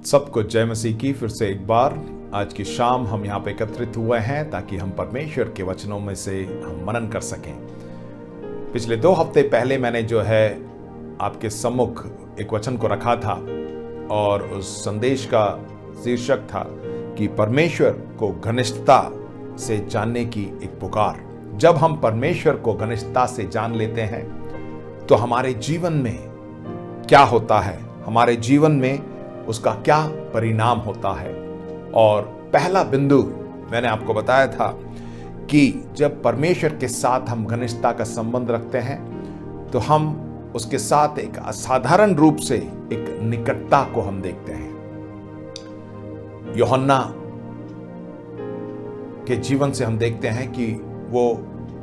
सबको जय मसीह की। फिर से एक बार आज की शाम हम यहाँ पे एकत्रित हुए हैं ताकि हम परमेश्वर के वचनों में से हम मनन कर सकें। पिछले 2 हफ्ते पहले मैंने जो है आपके सम्मुख एक वचन को रखा था और उस संदेश का शीर्षक था कि परमेश्वर को घनिष्ठता से जानने की एक पुकार। जब हम परमेश्वर को घनिष्ठता से जान लेते हैं तो हमारे जीवन में क्या होता है, हमारे जीवन में उसका क्या परिणाम होता है। और पहला बिंदु मैंने आपको बताया था कि जब परमेश्वर के साथ हम घनिष्ठता का संबंध रखते हैं तो हम उसके साथ एक असाधारण रूप से एक निकटता को हम देखते हैं। यूहन्ना के जीवन से हम देखते हैं कि वो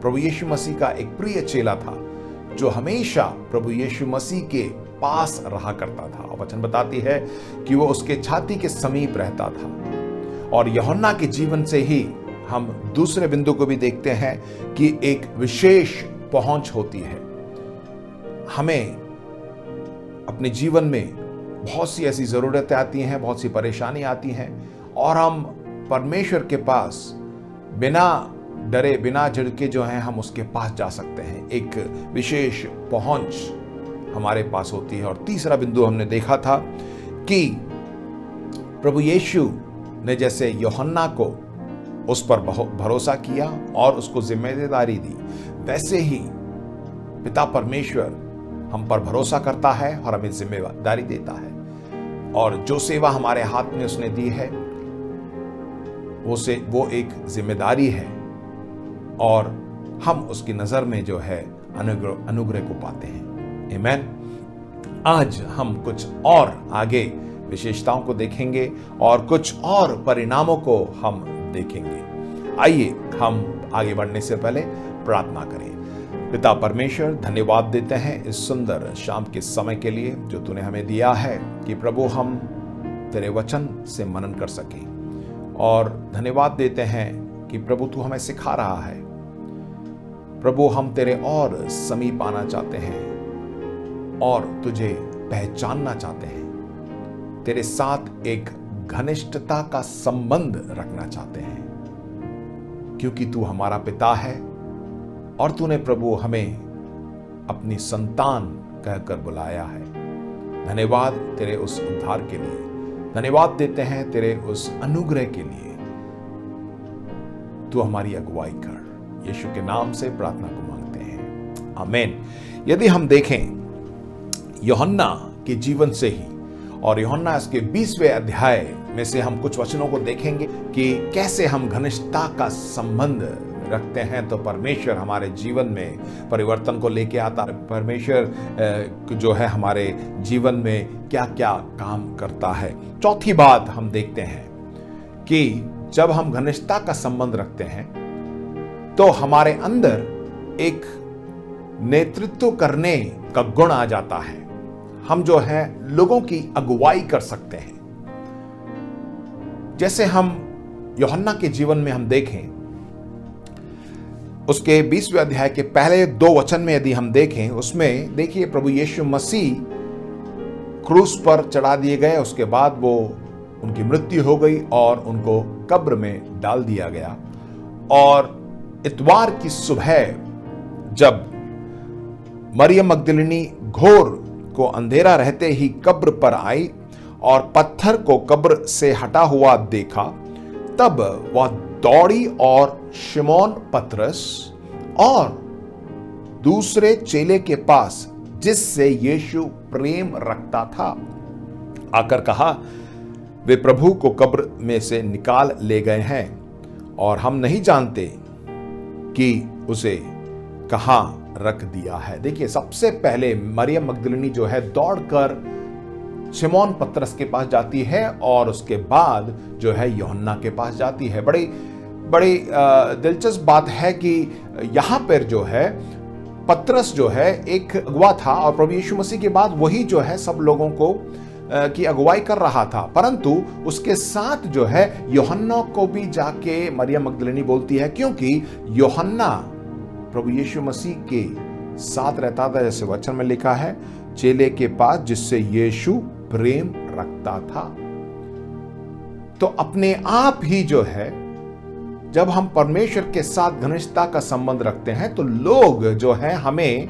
प्रभु यीशु मसीह का एक प्रिय चेला था जो हमेशा प्रभु यीशु मसीह के पास रहा करता था। वचन बताती है कि वो उसके छाती के समीप रहता था। और यूहन्ना के जीवन से ही हम दूसरे बिंदु को भी देखते हैं कि एक विशेष पहुंच होती है। हमें अपने जीवन में बहुत सी ऐसी जरूरतें आती हैं, बहुत सी परेशानी आती हैं और हम परमेश्वर के पास बिना डरे बिना झिड़के जो हैं हम उसके पास जा सकते हैं। एक विशेष पहुंच हमारे पास होती है। और तीसरा बिंदु हमने देखा था कि प्रभु यीशु ने जैसे यूहन्ना को उस पर भरोसा किया और उसको जिम्मेदारी दी, वैसे ही पिता परमेश्वर हम पर भरोसा करता है और हमें जिम्मेदारी देता है। और जो सेवा हमारे हाथ में उसने दी है वो एक जिम्मेदारी है और हम उसकी नजर में जो है अनुग्रह को पाते हैं। आमीन। आज हम कुछ और आगे विशेषताओं को देखेंगे और कुछ और परिणामों को हम देखेंगे। आइए हम आगे बढ़ने से पहले प्रार्थना करें। पिता परमेश्वर, धन्यवाद देते हैं इस सुंदर शाम के समय के लिए जो तूने हमें दिया है कि प्रभु हम तेरे वचन से मनन कर सकें। और धन्यवाद देते हैं कि प्रभु तू हमें सिखा रहा है। प्रभु हम तेरे और समीप आना चाहते हैं और तुझे पहचानना चाहते हैं, तेरे साथ एक घनिष्ठता का संबंध रखना चाहते हैं, क्योंकि तू हमारा पिता है और तूने प्रभु हमें अपनी संतान कहकर बुलाया है। धन्यवाद तेरे उस उद्धार के लिए, धन्यवाद देते हैं तेरे उस अनुग्रह के लिए। तू हमारी अगुवाई कर, यीशु के नाम से प्रार्थना को मांगते हैं, आमीन। यदि हम देखें यूहन्ना के जीवन से ही और यूहन्ना इसके 20वें अध्याय में से हम कुछ वचनों को देखेंगे कि कैसे हम घनिष्ठता का संबंध रखते हैं तो परमेश्वर हमारे जीवन में परिवर्तन को लेके आता है। परमेश्वर जो है हमारे जीवन में क्या क्या काम करता है। चौथी बात हम देखते हैं कि जब हम घनिष्ठता का संबंध रखते हैं तो हमारे अंदर एक नेतृत्व करने का गुण आ जाता है। हम जो है लोगों की अगुवाई कर सकते हैं। जैसे हम यूहन्ना के जीवन में हम देखें, उसके 20वें अध्याय के पहले 2 वचन में यदि हम देखें, उसमें देखिए प्रभु यीशु मसीह क्रूस पर चढ़ा दिए गए, उसके बाद वो उनकी मृत्यु हो गई और उनको कब्र में डाल दिया गया। और इतवार की सुबह जब मरियम मगदलिनी घोर को अंधेरा रहते ही कब्र पर आई और पत्थर को कब्र से हटा हुआ देखा, तब वह दौड़ी और शिमोन पतरस और दूसरे चेले के पास जिससे यीशु प्रेम रखता था आकर कहा, वे प्रभु को कब्र में से निकाल ले गए हैं और हम नहीं जानते कि उसे कहां रख दिया है। देखिए, सबसे पहले मरियम मगदलिनी जो है दौड़कर शिमोन पतरस के पास जाती है और उसके बाद जो है यूहन्ना के पास जाती है। बड़ी दिलचस्प बात है कि यहां पर जो है पतरस जो है एक अगुवा था और प्रभु यीशु मसीह के बाद वही जो है सब लोगों को की अगुवाई कर रहा था, परंतु उसके साथ जो है यूहन्ना को भी जाके मरियम मगदलिनी बोलती है, क्योंकि यूहन्ना प्रभु यीशु मसीह के साथ रहता था। जैसे वचन में लिखा है, चेले के पास जिससे यीशु प्रेम रखता था। तो अपने आप ही जो है, जब हम परमेश्वर के साथ घनिष्ठता का संबंध रखते हैं तो लोग जो है हमें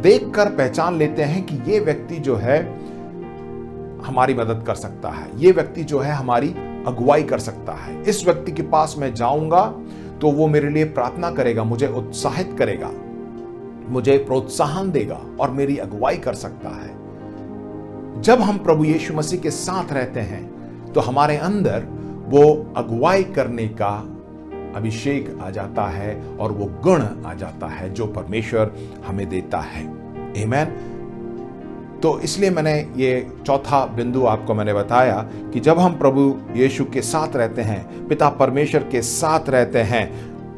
देखकर पहचान लेते हैं कि ये व्यक्ति जो है हमारी मदद कर सकता है, ये व्यक्ति जो है हमारी अगुवाई कर सकता है, इस व्यक्ति के पास मैं जाऊंगा तो वो मेरे लिए प्रार्थना करेगा, मुझे उत्साहित करेगा, मुझे प्रोत्साहन देगा और मेरी अगुवाई कर सकता है। जब हम प्रभु यीशु मसीह के साथ रहते हैं तो हमारे अंदर वो अगुवाई करने का अभिषेक आ जाता है और वो गुण आ जाता है जो परमेश्वर हमें देता है। आमीन। तो इसलिए मैंने ये चौथा बिंदु आपको मैंने बताया कि जब हम प्रभु यीशु के साथ रहते हैं, पिता परमेश्वर के साथ रहते हैं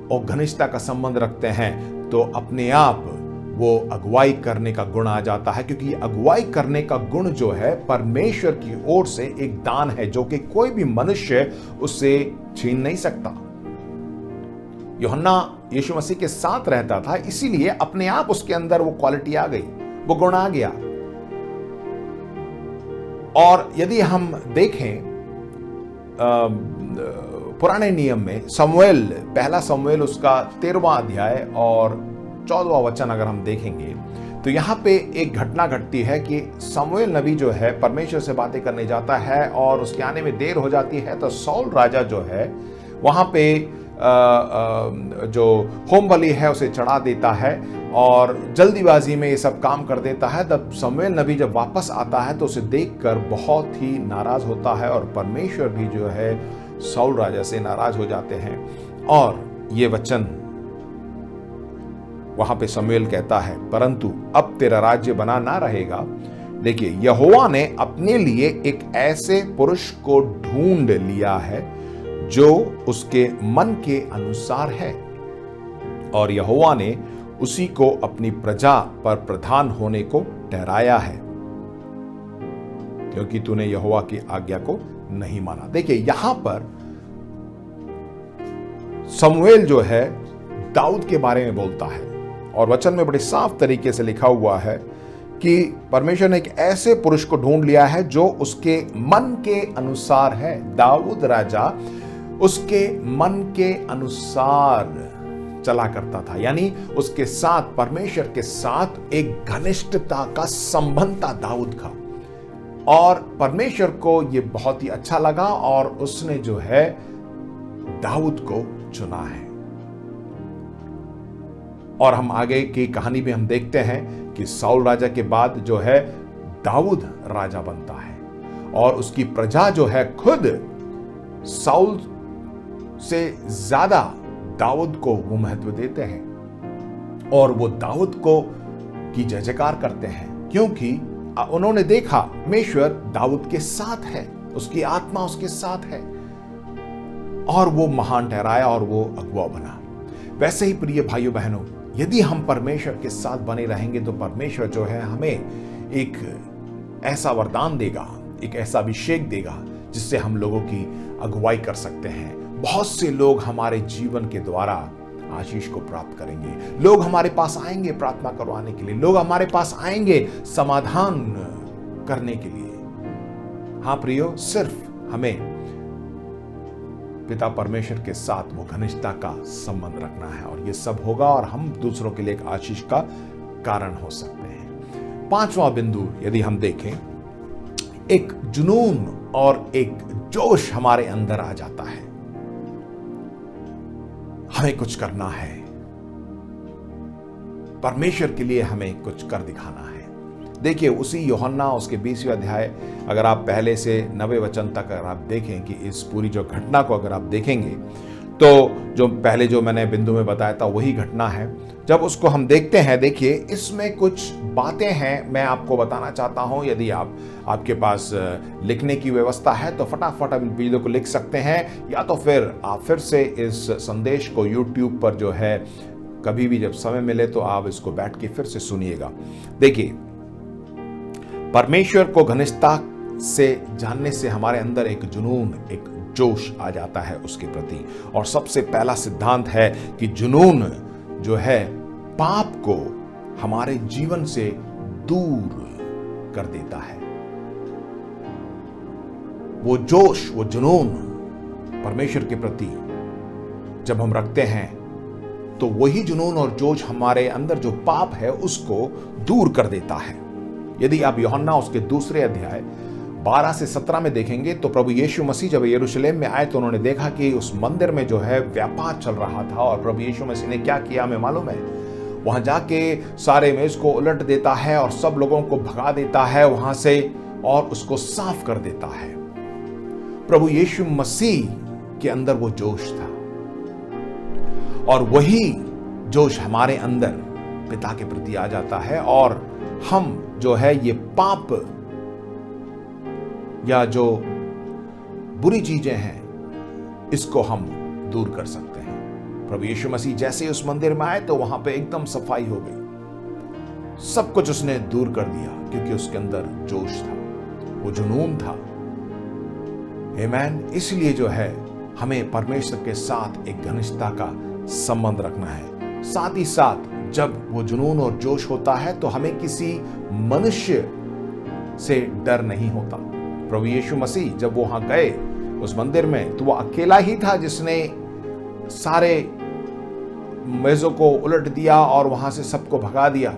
और घनिष्ठता का संबंध रखते हैं, तो अपने आप वो अगुवाई करने का गुण आ जाता है, क्योंकि अगुवाई करने का गुण जो है परमेश्वर की ओर से एक दान है जो कि कोई भी मनुष्य उससे छीन नहीं सकता। यूहन्ना यीशु मसीह के साथ रहता था, इसीलिए अपने आप उसके अंदर वो क्वालिटी आ गई, वो गुण आ गया। और यदि हम देखें पुराने नियम में समूएल, पहला समूएल उसका 13वां अध्याय और 14वां वचन अगर हम देखेंगे तो यहां पे एक घटना घटती है कि समूएल नबी जो है परमेश्वर से बातें करने जाता है और उसके आने में देर हो जाती है, तो सौल राजा जो है वहां पे जो होम बलि है उसे चढ़ा देता है और जल्दीबाजी में ये सब काम कर देता है। तब समूएल नबी जब वापस आता है तो उसे देखकर बहुत ही नाराज होता है और परमेश्वर भी जो है सौल राजा से नाराज हो जाते हैं। और ये वचन वहां पे समूएल कहता है, परंतु अब तेरा राज्य बना ना रहेगा। देखिए, यहोवा ने अपने लिए एक ऐसे पुरुष को ढूंढ लिया है जो उसके मन के अनुसार है, और यहोवा ने उसी को अपनी प्रजा पर प्रधान होने को ठहराया है, क्योंकि तूने यहोवा की आज्ञा को नहीं माना। देखिए, यहां पर समूएल जो है दाऊद के बारे में बोलता है और वचन में बड़े साफ तरीके से लिखा हुआ है कि परमेश्वर ने एक ऐसे पुरुष को ढूंढ लिया है जो उसके मन के अनुसार है। दाऊद राजा उसके मन के अनुसार चला करता था, यानी उसके साथ, परमेश्वर के साथ एक घनिष्ठता का संबंध था दाऊद का, और परमेश्वर को यह बहुत ही अच्छा लगा और उसने जो है दाऊद को चुना है। और हम आगे की कहानी में हम देखते हैं कि साउल राजा के बाद जो है दाऊद राजा बनता है और उसकी प्रजा जो है खुद साउल से ज्यादा दाऊद को वो महत्व देते हैं और वो दाऊद को की जय जयकार करते हैं, क्योंकि उन्होंने देखा परमेश्वर दाऊद के साथ है, उसकी आत्मा उसके साथ है और वो महान ठहराया और वो अगुवा बना। वैसे ही प्रिय भाइयों बहनों, यदि हम परमेश्वर के साथ बने रहेंगे तो परमेश्वर जो है हमें एक ऐसा वरदान देगा, एक ऐसा अभिषेक देगा जिससे हम लोगों की अगुवाई कर सकते हैं। बहुत से लोग हमारे जीवन के द्वारा आशीष को प्राप्त करेंगे। लोग हमारे पास आएंगे प्रार्थना करवाने के लिए, लोग हमारे पास आएंगे समाधान करने के लिए। हाँ प्रियो, सिर्फ हमें पिता परमेश्वर के साथ वो घनिष्ठता का संबंध रखना है और ये सब होगा और हम दूसरों के लिए एक आशीष का कारण हो सकते हैं। पांचवा बिंदु यदि हम देखें, एक जुनून और एक जोश हमारे अंदर आ जाता है, हमें कुछ करना है, परमेश्वर के लिए हमें कुछ कर दिखाना है। देखिए, उसी यूहन्ना उसके 20वें अध्याय, अगर आप पहले से 9वें वचन तक अगर आप देखें कि इस पूरी जो घटना को अगर आप देखेंगे तो जो पहले जो मैंने बिंदु में बताया था वही घटना है। जब उसको हम देखते हैं, देखिए इसमें कुछ बातें हैं मैं आपको बताना चाहता हूं। यदि आपके पास लिखने की व्यवस्था है तो फटाफट आप इन वीडियो को लिख सकते हैं, या तो फिर आप फिर से इस संदेश को YouTube पर जो है कभी भी जब समय मिले तो आप इसको बैठ के फिर से सुनिएगा। देखिए, परमेश्वर को घनिष्ठता से जानने से हमारे अंदर एक जुनून, एक जोश आ जाता है उसके प्रति। और सबसे पहला सिद्धांत है कि जुनून जो है पाप को हमारे जीवन से दूर कर देता है। वो जोश, वो जुनून परमेश्वर के प्रति जब हम रखते हैं तो वही जुनून और जोश हमारे अंदर जो पाप है उसको दूर कर देता है। यदि आप यूहन्ना उसके दूसरे अध्याय 12 से 17 में देखेंगे तो प्रभु यीशु मसीह जब यरूशलेम में आए तो उन्होंने देखा कि उस मंदिर में जो है व्यापार चल रहा था, और प्रभु यीशु मसीह ने क्या किया हमें मालूम है। वहां जाके सारे मेज को उलट देता है और सब लोगों को भगा देता है वहां से और उसको साफ कर देता है। प्रभु यीशु मसीह के अंदर वो जोश था और वही जोश हमारे अंदर पिता के प्रति आ जाता है, और हम जो है ये पाप या जो बुरी चीजें हैं इसको हम दूर कर सकते हैं। प्रभु यीशु मसीह जैसे उस मंदिर में आए तो वहां पे एकदम सफाई हो गई, सब कुछ उसने दूर कर दिया क्योंकि उसके अंदर जोश था, वो जुनून था। आमीन। इसलिए जो है हमें परमेश्वर के साथ एक घनिष्ठता का संबंध रखना है। साथ ही साथ जब वो जुनून और जोश होता है तो हमें किसी मनुष्य से डर नहीं होता। प्रभु यीशु मसीह जब वो वहां गए उस मंदिर में तो वो अकेला ही था जिसने सारे मेजों को उलट दिया और वहां से सबको भगा दिया।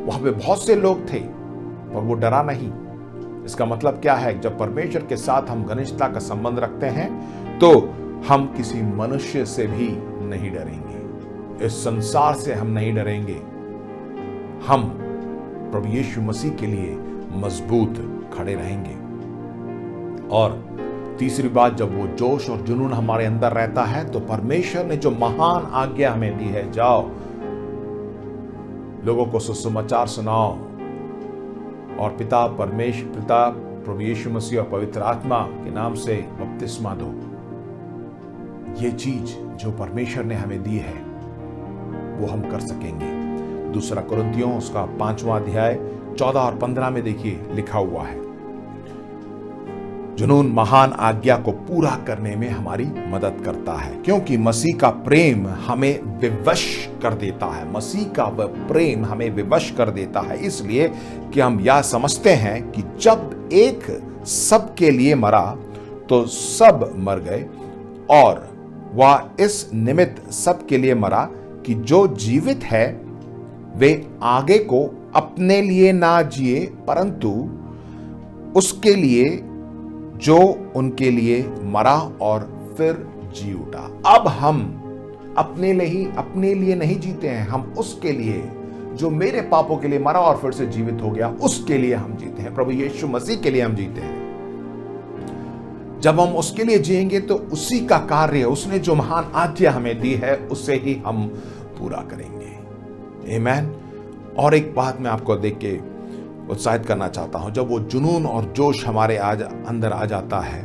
वहां पे बहुत से लोग थे पर वो डरा नहीं। इसका मतलब क्या है? जब परमेश्वर के साथ हम घनिष्ठता का संबंध रखते हैं तो हम किसी मनुष्य से भी नहीं डरेंगे, इस संसार से हम नहीं डरेंगे। हम प्रभु यीशु मसीह के लिए मजबूत खड़े रहेंगे। और तीसरी बात, जब वो जोश और जुनून हमारे अंदर रहता है तो परमेश्वर ने जो महान आज्ञा हमें दी है, जाओ लोगों को सुसमाचार सुनाओ और पिता प्रभु यीशु मसीह और पवित्र आत्मा के नाम से बपतिस्मा दो। ये चीज जो परमेश्वर ने हमें दी है वो हम कर सकेंगे। दूसरा कुरिन्थियों उसका 5वां अध्याय 14 और 15 में देखिए लिखा हुआ है, जुनून महान आज्ञा को पूरा करने में हमारी मदद करता है क्योंकि मसीह का प्रेम हमें विवश कर देता है। मसीह का वह प्रेम हमें विवश कर देता है इसलिए कि हम यह समझते हैं कि जब एक सब के लिए मरा तो सब मर गए, और वह इस निमित्त सब के लिए मरा कि जो जीवित है वे आगे को अपने लिए ना जिए परंतु उसके लिए जो उनके लिए मरा और फिर जी उठा। अब हम अपने लिए नहीं जीते हैं, हम उसके लिए जो मेरे पापों के लिए मरा और फिर से जीवित हो गया उसके लिए हम जीते हैं। प्रभु यीशु मसीह के लिए हम जीते हैं। जब हम उसके लिए जिएंगे तो उसी का कार्य, उसने जो महान आज्ञा हमें दी है उसे ही हम पूरा करेंगे। आमीन। और एक बात मैं आपको देख के उत्साहित करना चाहता हूं, जब वो जुनून और जोश हमारे अंदर आ जाता है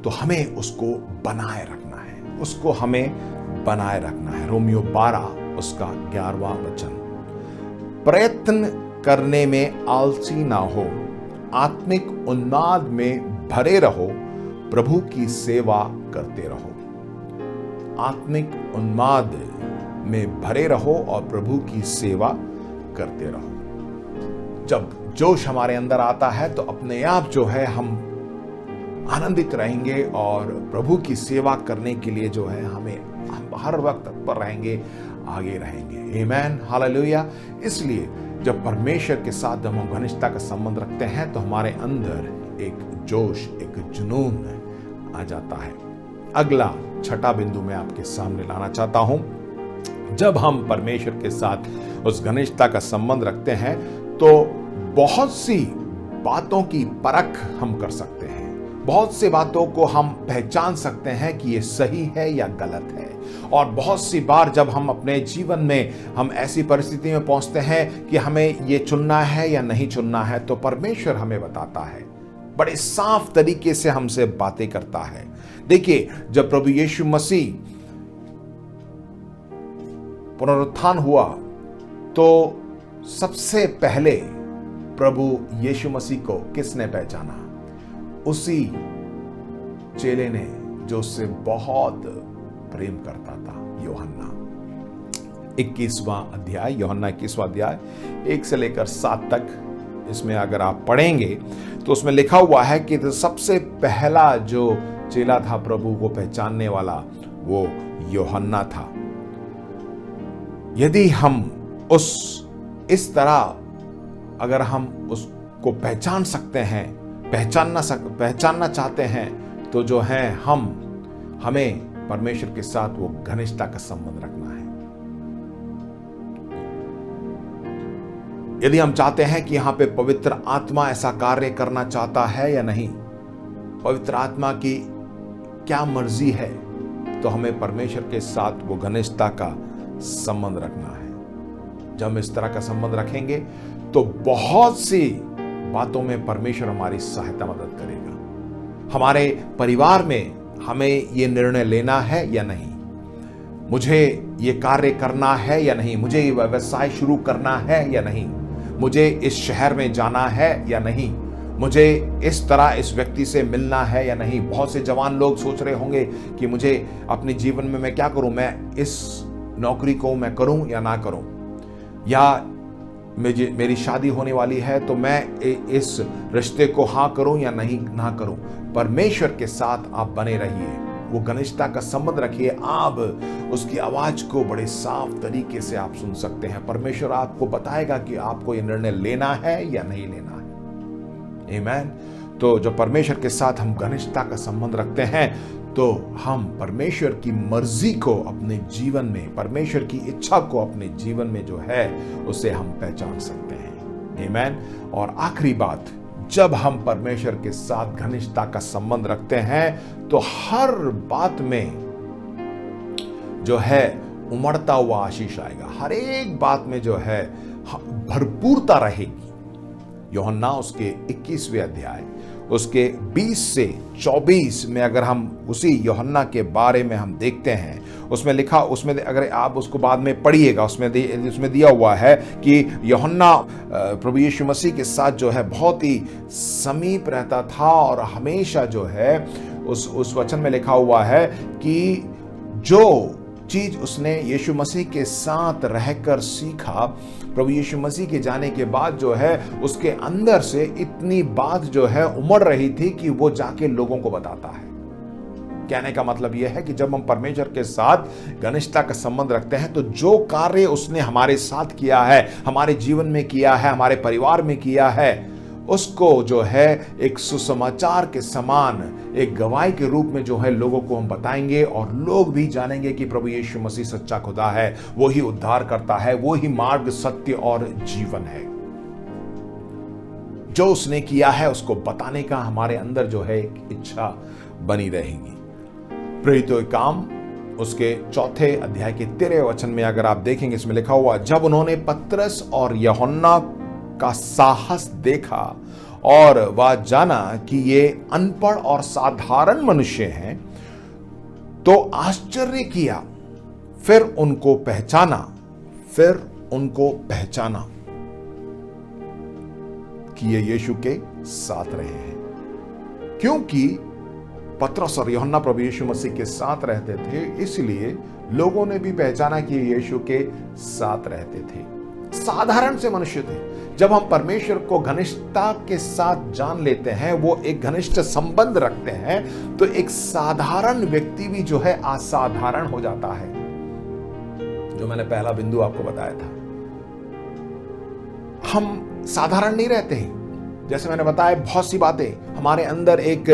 तो हमें उसको बनाए रखना है, उसको हमें बनाए रखना है। रोमियो 12 उसका 11वां वचन, प्रयत्न करने में आलसी ना हो, आत्मिक उन्माद में भरे रहो, प्रभु की सेवा करते रहो। आत्मिक उन्माद में भरे रहो और प्रभु की सेवा करते रहो। जब जोश हमारे अंदर आता है तो अपने आप जो है हम आनंदित रहेंगे और प्रभु की सेवा करने के लिए जो है हम हर वक्त तत्पर रहेंगे, आगे रहेंगे। आमीन, हालेलुया। इसलिए जब परमेश्वर के साथ जब हम घनिष्ठता का संबंध रखते हैं तो हमारे अंदर एक जोश, एक जुनून आ जाता है। अगला छठा बिंदु मैं आपके सामने लाना चाहता हूं। जब हम परमेश्वर के साथ उस घनिष्ठता का संबंध रखते हैं तो बहुत सी बातों की परख हम कर सकते हैं, बहुत सी बातों को हम पहचान सकते हैं कि ये सही है या गलत है। और बहुत सी बार जब हम अपने जीवन में हम ऐसी परिस्थिति में पहुंचते हैं कि हमें ये चुनना है या नहीं चुनना है तो परमेश्वर हमें बताता है, बड़े साफ तरीके से हमसे बातें करता है। देखिए, जब प्रभु यीशु मसीह पुनरुत्थान हुआ तो सबसे पहले प्रभु यीशु मसीह को किसने पहचाना? उसी चेले ने जो उससे बहुत प्रेम करता था, यूहन्ना। 21वां अध्याय, यूहन्ना 21वां अध्याय 1 से लेकर 7 तक इसमें अगर आप पढ़ेंगे तो उसमें लिखा हुआ है कि तो सबसे पहला जो चेला था प्रभु को पहचानने वाला, वो यूहन्ना था। यदि हम इस तरह अगर हम उसको पहचान सकते हैं, पहचानना चाहते हैं, तो जो है हमें परमेश्वर के साथ वो घनिष्ठता का संबंध रखना है। यदि हम चाहते हैं कि यहां पे पवित्र आत्मा ऐसा कार्य करना चाहता है या नहीं, पवित्र आत्मा की क्या मर्जी है, तो हमें परमेश्वर के साथ वो घनिष्ठता का संबंध रखना है। जब हम इस तरह का संबंध रखेंगे तो बहुत सी बातों में परमेश्वर हमारी सहायता मदद करेगा। हमारे परिवार में हमें ये निर्णय लेना है या नहीं, मुझे ये कार्य करना है या नहीं, मुझे ये व्यवसाय शुरू करना है या नहीं, मुझे इस शहर में जाना है या नहीं, मुझे इस तरह इस व्यक्ति से मिलना है या नहीं। बहुत से जवान लोग सोच रहे होंगे कि मुझे अपने जीवन में मैं क्या करूं, मैं इस नौकरी को मैं करूं या ना करूं, या मेरी शादी होने वाली है तो मैं इस रिश्ते को हाँ करूं या नहीं ना करूं। परमेश्वर के साथ आप बने रहिए, वो घनिष्ठता का संबंध रखिए। आप उसकी आवाज को बड़े साफ तरीके से आप सुन सकते हैं। परमेश्वर आपको बताएगा कि आपको ये निर्णय लेना है या नहीं लेना है। आमीन। तो जो परमेश्वर के साथ हम घनिष्ठता का संबंध रखते हैं, तो हम परमेश्वर की मर्जी को अपने जीवन में, परमेश्वर की इच्छा को अपने जीवन में जो है उसे हम पहचान सकते हैं। आमीन। और आखिरी बात, जब हम परमेश्वर के साथ घनिष्ठता का संबंध रखते हैं तो हर बात में जो है उमड़ता हुआ आशीष आएगा। हर एक बात में जो है भरपूरता रहेगी। यूहन्ना उसके 21वें अध्याय उसके 20 से 24 में अगर हम उसी यूहन्ना के बारे में हम देखते हैं, उसमें लिखा, उसमें अगर आप उसको बाद में पढ़िएगा, उसमें दिया हुआ है कि यूहन्ना प्रभु यीशु मसीह के साथ जो है बहुत ही समीप रहता था, और हमेशा जो है उस वचन में लिखा हुआ है कि जो चीज उसने यीशु मसीह के साथ रहकर सीखा, प्रभु यीशु मसीह के जाने के बाद जो है उसके अंदर से इतनी बात जो है उमड़ रही थी कि वो जाके लोगों को बताता है। कहने का मतलब यह है कि जब हम परमेश्वर के साथ घनिष्ठता का संबंध रखते हैं तो जो कार्य उसने हमारे साथ किया है, हमारे जीवन में किया है, हमारे परिवार में किया है, उसको जो है एक सुसमाचार के समान, एक गवाही के रूप में जो है लोगों को हम बताएंगे, और लोग भी जानेंगे कि प्रभु यीशु मसीह सच्चा खुदा है, वो ही उद्धार करता है, वो ही मार्ग, सत्य और जीवन है। जो उसने किया है उसको बताने का हमारे अंदर जो है एक इच्छा बनी रहेगी। प्रेरितों के काम उसके 4 अध्याय के 13 वचन में अगर आप देखेंगे, इसमें लिखा हुआ, जब उन्होंने पतरस और यूहन्ना का साहस देखा और वह जाना कि ये अनपढ़ और साधारण मनुष्य हैं, तो आश्चर्य किया। फिर उनको पहचाना कि ये यीशु के साथ रहे हैं, क्योंकि पतरस और यूहन्ना प्रभु यीशु मसीह के साथ रहते थे, इसलिए लोगों ने भी पहचाना कि ये यीशु के साथ रहते थे। साधारण से मनुष्य थे। जब हम परमेश्वर को घनिष्ठता के साथ जान लेते हैं, वो एक घनिष्ठ संबंध रखते हैं, तो एक साधारण व्यक्ति भी जो है असाधारण हो जाता है। जो मैंने पहला बिंदु आपको बताया था, हम साधारण नहीं रहते हैं। जैसे मैंने बताया, बहुत सी बातें हमारे अंदर एक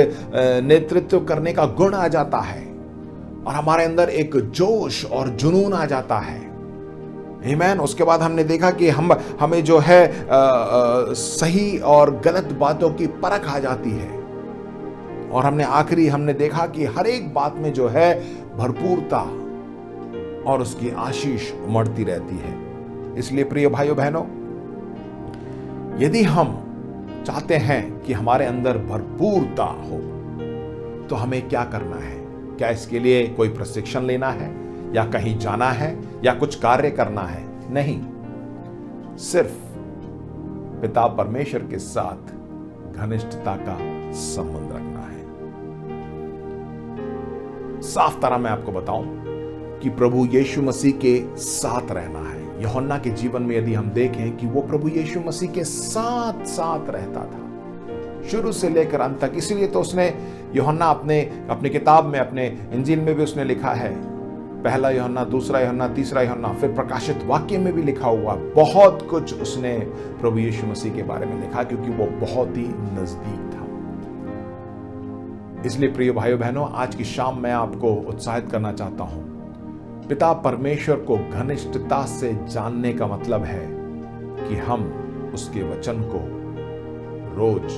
नेतृत्व करने का गुण आ जाता है, और हमारे अंदर एक जोश और जुनून आ जाता है। आमीन। उसके बाद हमने देखा कि हमें जो है सही और गलत बातों की परख आ जाती है, और हमने देखा कि हर एक बात में जो है भरपूरता और उसकी आशीष उमड़ती रहती है। इसलिए प्रिय भाइयों बहनों, यदि हम चाहते हैं कि हमारे अंदर भरपूरता हो, तो हमें क्या करना है? क्या इसके लिए कोई प्रशिक्षण लेना है, या कहीं जाना है, या कुछ कार्य करना है? नहीं, सिर्फ पिता परमेश्वर के साथ घनिष्ठता का संबंध रखना है। साफ तरह मैं आपको बताऊं कि प्रभु यीशु मसीह के साथ रहना है। यूहन्ना के जीवन में यदि हम देखें कि वो प्रभु यीशु मसीह के साथ साथ रहता था शुरू से लेकर अंत तक। इसलिए तो उसने यूहन्ना अपने किताब में, अपने इंजील में भी उसने लिखा है, पहला यूहन्ना, दूसरा यूहन्ना, तीसरा यूहन्ना, फिर प्रकाशित वाक्य में भी लिखा हुआ बहुत कुछ उसने प्रभु यीशु मसीह के बारे में लिखा, क्योंकि वो बहुत ही नजदीक था। इसलिए प्रिय भाइयों बहनों, आज की शाम मैं आपको उत्साहित करना चाहता हूं। पिता परमेश्वर को घनिष्ठता से जानने का मतलब है कि हम उसके वचन को रोज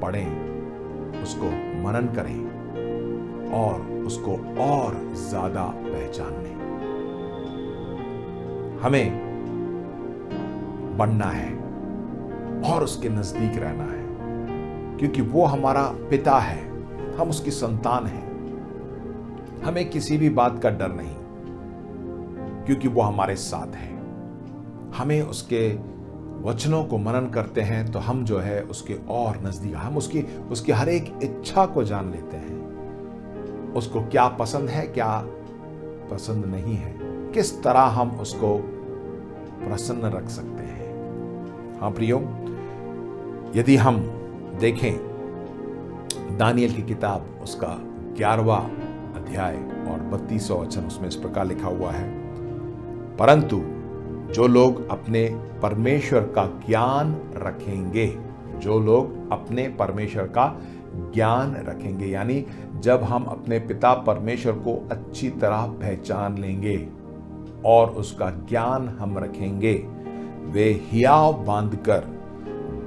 पढ़ें, उसको मनन करें और उसको और ज्यादा पहचान लें। हमें बढ़ना है और उसके नजदीक रहना है, क्योंकि वो हमारा पिता है, हम उसकी संतान हैं। हमें किसी भी बात का डर नहीं, क्योंकि वो हमारे साथ है। हमें उसके वचनों को मनन करते हैं तो हम जो है उसके और नजदीक, हम उसकी हर एक इच्छा को जान लेते हैं। उसको क्या पसंद है, क्या पसंद नहीं है, किस तरह हम उसको प्रसन्न रख सकते हैं। हाँ प्रियो, यदि हम देखें दानियल की किताब, उसका 11वां अध्याय और 32वां वचन, उसमें इस प्रकार लिखा हुआ है, परंतु जो लोग अपने परमेश्वर का ज्ञान रखेंगे, जो लोग अपने परमेश्वर का ज्ञान रखेंगे, यानी जब हम अपने पिता परमेश्वर को अच्छी तरह पहचान लेंगे और उसका ज्ञान हम रखेंगे, वे हियाव बांधकर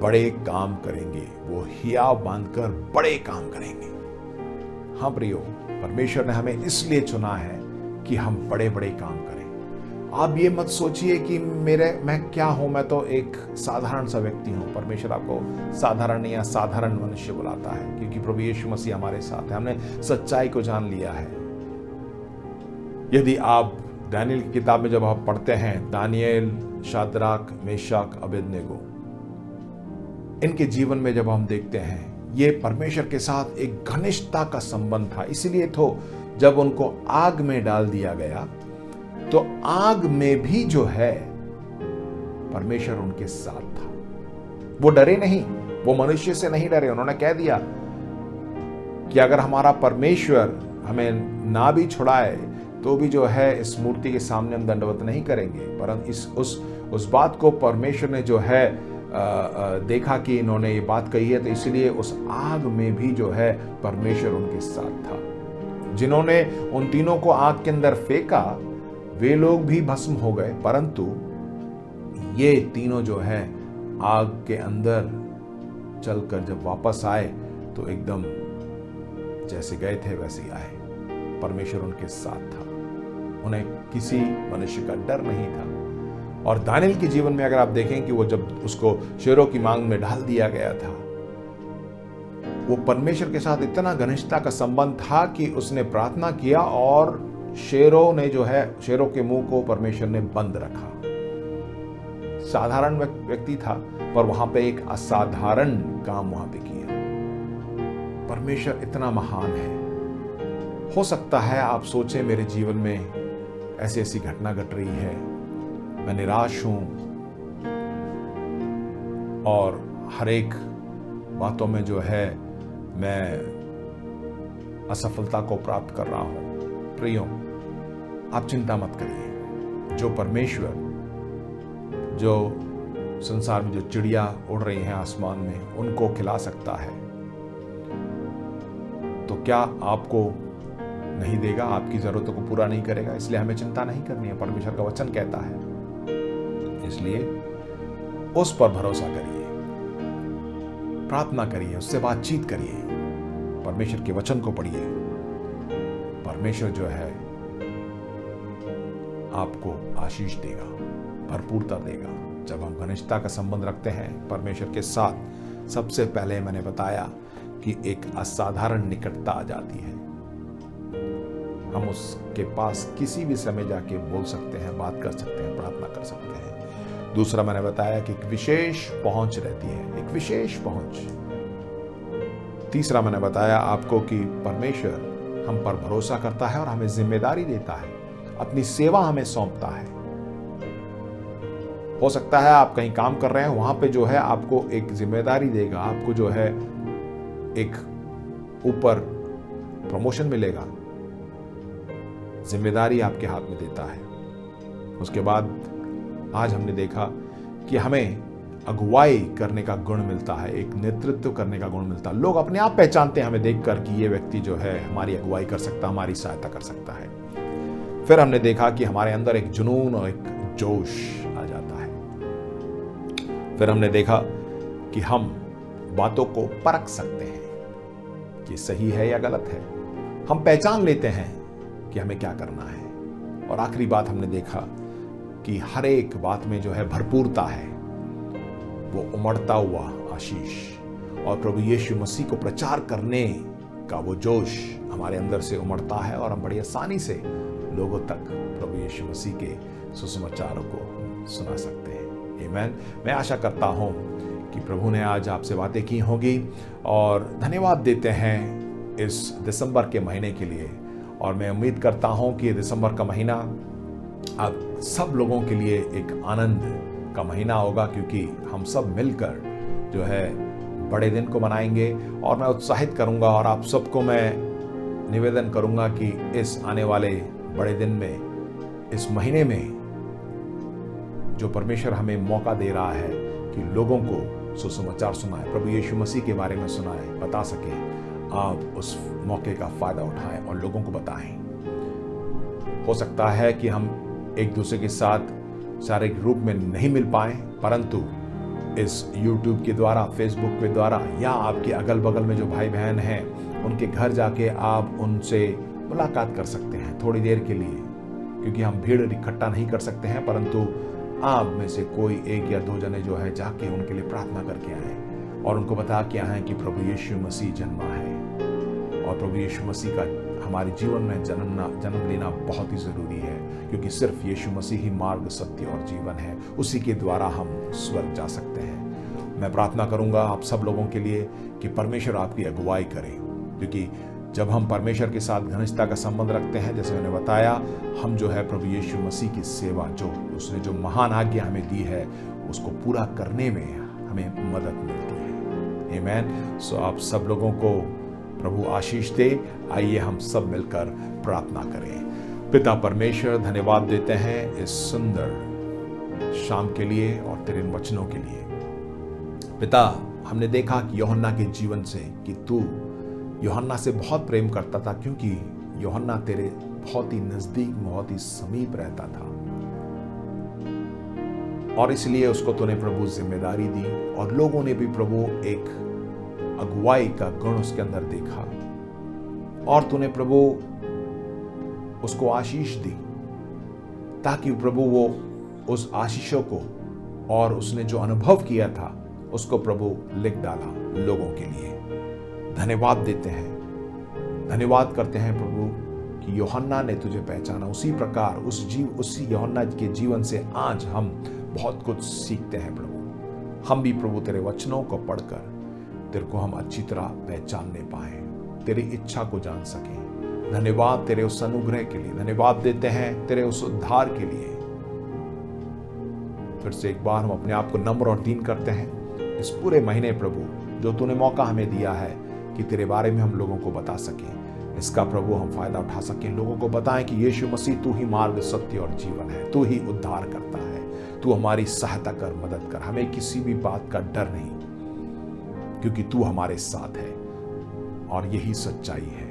बड़े काम करेंगे। वो हियाव बांधकर बड़े काम करेंगे। हाँ प्रियो, परमेश्वर ने हमें इसलिए चुना है कि हम बड़े बड़े काम करें। आप ये मत सोचिए कि मैं क्या हूं, मैं तो एक साधारण सा व्यक्ति हूं। परमेश्वर आपको साधारण या साधारण मनुष्य बुलाता है, क्योंकि प्रभु यीशु मसीह हमारे साथ है। हमने सच्चाई को जान लिया है। यदि आप दानियल की किताब में जब आप पढ़ते हैं, दानियल, शाद्राक, मेशक, अबेदनेगो, इनके जीवन में जब हम देखते हैं, ये परमेश्वर के साथ एक घनिष्ठता का संबंध था। इसलिए तो जब उनको आग में डाल दिया गया, तो आग में भी जो है परमेश्वर उनके साथ था। वो डरे नहीं, वो मनुष्य से नहीं डरे। उन्होंने कह दिया कि अगर हमारा परमेश्वर हमें ना भी छुड़ाए तो भी जो है इस मूर्ति के सामने हम दंडवत नहीं करेंगे। परंतु उस बात को परमेश्वर ने जो है देखा कि इन्होंने ये बात कही है, तो इसलिए उस आग में भी जो है परमेश्वर उनके साथ था। जिन्होंने उन तीनों को आग के अंदर फेंका, वे लोग भी भस्म हो गए, परंतु ये तीनों जो है आग के अंदर चलकर जब वापस आए तो एकदम जैसे गए थे वैसे आए। परमेश्वर उनके साथ था, उन्हें किसी मनुष्य का डर नहीं था। और दानियल के जीवन में अगर आप देखें कि वो जब उसको शेरों की मांग में डाल दिया गया था, वो परमेश्वर के साथ इतना घनिष्ठता का संबंध था कि उसने प्रार्थना किया और शेरों ने जो है, शेरों के मुंह को परमेश्वर ने बंद रखा। साधारण व्यक्ति था, पर वहां पे एक असाधारण काम वहां पे किया। परमेश्वर इतना महान है। हो सकता है आप सोचें मेरे जीवन में ऐसी ऐसी घटना घट रही है, मैं निराश हूं और हर एक बातों में जो है मैं असफलता को प्राप्त कर रहा हूं। प्रियो, आप चिंता मत करिए। जो परमेश्वर, जो संसार में जो चिड़िया उड़ रही हैं आसमान में, उनको खिला सकता है, तो क्या आपको नहीं देगा? आपकी जरूरतों को पूरा नहीं करेगा? इसलिए हमें चिंता नहीं करनी है। परमेश्वर का वचन कहता है, इसलिए उस पर भरोसा करिए, प्रार्थना करिए, उससे बातचीत करिए, परमेश्वर के वचन को पढ़िए। परमेश्वर जो है आपको आशीष देगा, भरपूरता देगा। जब हम घनिष्ठता का संबंध रखते हैं परमेश्वर के साथ, सबसे पहले मैंने बताया कि एक असाधारण निकटता आ जाती है। हम उसके पास किसी भी समय जाके बोल सकते हैं, बात कर सकते हैं, प्रार्थना कर सकते हैं। दूसरा मैंने बताया कि एक विशेष पहुंच रहती है, एक विशेष पहुंच। तीसरा मैंने बताया आपको कि परमेश्वर हम पर भरोसा करता है और हमें जिम्मेदारी देता है, अपनी सेवा हमें सौंपता है। हो सकता है आप कहीं काम कर रहे हैं, वहां पे जो है आपको एक जिम्मेदारी देगा, आपको जो है एक ऊपर प्रमोशन मिलेगा, जिम्मेदारी आपके हाथ में देता है। उसके बाद आज हमने देखा कि हमें अगुवाई करने का गुण मिलता है, एक नेतृत्व करने का गुण मिलता है। लोग अपने आप पहचानते हैं हमें देखकर कि ये व्यक्ति जो है हमारी अगुवाई कर सकता, हमारी सहायता कर सकता है। फिर हमने देखा कि हमारे अंदर एक जुनून और एक जोश आ जाता है। फिर हमने देखा कि हम बातों को परख सकते हैं कि सही है या गलत है। हम पहचान लेते हैं कि हमें क्या करना है। और आखिरी बात हमने देखा कि हर एक बात में जो है भरपूरता है, वो उमड़ता हुआ आशीष और प्रभु यीशु मसीह को प्रचार करने का वो जोश हमारे अंदर से उमड़ता है और हम बड़ी आसानी से लोगों तक प्रभु यीशु मसीह के सुसमाचारों को सुना सकते हैं। आमीन। मैं आशा करता हूं कि प्रभु ने आज आपसे बातें की होंगी और धन्यवाद देते हैं इस दिसंबर के महीने के लिए। और मैं उम्मीद करता हूं कि दिसंबर का महीना आप सब लोगों के लिए एक आनंद का महीना होगा, क्योंकि हम सब मिलकर जो है बड़े दिन को मनाएंगे। और मैं उत्साहित करूंगा और आप सबको मैं निवेदन करूंगा कि इस आने वाले बड़े दिन में, इस महीने में जो परमेश्वर हमें मौका दे रहा है कि लोगों को सुसमाचार सुनाए, प्रभु यीशु मसीह के बारे में सुनाए, बता सके, आप उस मौके का फायदा उठाएं और लोगों को बताएं। हो सकता है कि हम एक दूसरे के साथ शारीरिक रूप में नहीं मिल पाए, परंतु इस YouTube के द्वारा, Facebook के द्वारा या आपके अगल बगल में जो भाई बहन हैं उनके घर जाके आप उनसे मुलाकात कर सकते हैं थोड़ी देर के लिए, क्योंकि हम भीड़ इकट्ठा नहीं कर सकते हैं, परंतु आप में से कोई एक या दो जने जो है जाके उनके लिए प्रार्थना करके आए और उनको बता के आए कि प्रभु यीशु मसीह जन्मा है और प्रभु यीशु मसीह का हमारे जीवन में जन्म लेना बहुत ही जरूरी है, क्योंकि सिर्फ यीशु मसीह ही मार्ग, सत्य और जीवन है। उसी के द्वारा हम स्वर्ग जा सकते हैं। मैं प्रार्थना करूंगा आप सब लोगों के लिए कि परमेश्वर आपकी अगुवाई करे, क्योंकि जब हम परमेश्वर के साथ घनिष्ठता का संबंध रखते हैं, जैसे मैंने बताया, हम जो है प्रभु यीशु मसीह की सेवा, जो उसने जो महान आज्ञा हमें दी है, उसको पूरा करने में हमें मदद मिलती है। आमीन। सो आप सब लोगों को प्रभु आशीष दे। आइए हम सब मिलकर प्रार्थना करें। पिता परमेश्वर, धन्यवाद देते हैं इस सुंदर शाम के लिए और तेरे वचनों के लिए। पिता, हमने देखा कि यूहन्ना के जीवन से कि तू यूहन्ना से बहुत प्रेम करता था, क्योंकि यूहन्ना तेरे बहुत ही नजदीक, बहुत ही समीप रहता था, और इसलिए उसको तूने प्रभु जिम्मेदारी दी और लोगों ने भी प्रभु एक अगुवाई का गुण उसके अंदर देखा और तूने प्रभु उसको आशीष दी, ताकि प्रभु वो उस आशीषों को और उसने जो अनुभव किया था उसको प्रभु लिख डाला लोगों के लिए। धन्यवाद देते हैं, धन्यवाद करते हैं प्रभु कि यूहन्ना ने तुझे पहचाना। उसी प्रकार उसी यूहन्ना के जीवन से आज हम बहुत कुछ सीखते हैं प्रभु। हम भी प्रभु तेरे वचनों को पढ़कर तेरे को हम अच्छी तरह पहचानने पाए, तेरी इच्छा को जान सकें। धन्यवाद तेरे उस अनुग्रह के लिए, धन्यवाद देते हैं तेरे उस उद्धार के लिए। फिर से एक बार हम अपने आप को नम्र और दीन करते हैं इस पूरे महीने प्रभु, जो तूने मौका हमें दिया है कि तेरे बारे में हम लोगों को बता सकें। इसका प्रभु हम फायदा उठा सकें, लोगों को बताएं कि यीशु मसीह तू ही मार्ग, सत्य और जीवन है, तू ही उद्धार करता है। तू हमारी सहायता कर, मदद कर, हमें किसी भी बात का डर नहीं, क्योंकि तू हमारे साथ है और यही सच्चाई है।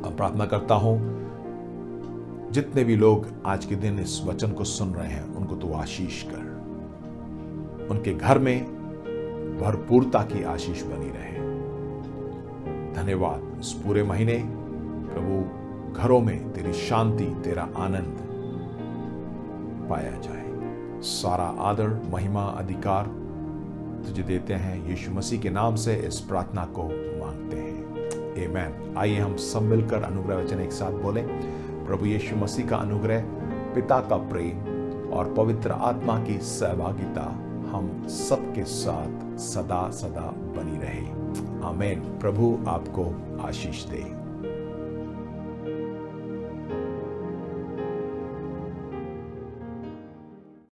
अब प्रार्थना करता हूं जितने भी लोग आज के दिन इस वचन को सुन रहे हैं उनको तू आशीष कर, उनके घर में भरपूरता की आशीष बनी रहे। धन्यवाद इस पूरे महीने प्रभु, घरों में तेरी शांति, तेरा आनंद पाया जाए। सारा आदर, महिमा, अधिकार तुझे देते हैं, यीशु मसीह के नाम से इस प्रार्थना को मांगते हैं। आमीन। आइए हम सब मिलकर अनुग्रह वचन एक साथ बोलें। प्रभु यीशु मसीह का अनुग्रह, पिता का प्रेम और पवित्र आत्मा की सहभागिता हम सबके साथ सदा सदा बनी रहे। आमीन। प्रभु आपको आशीष दे।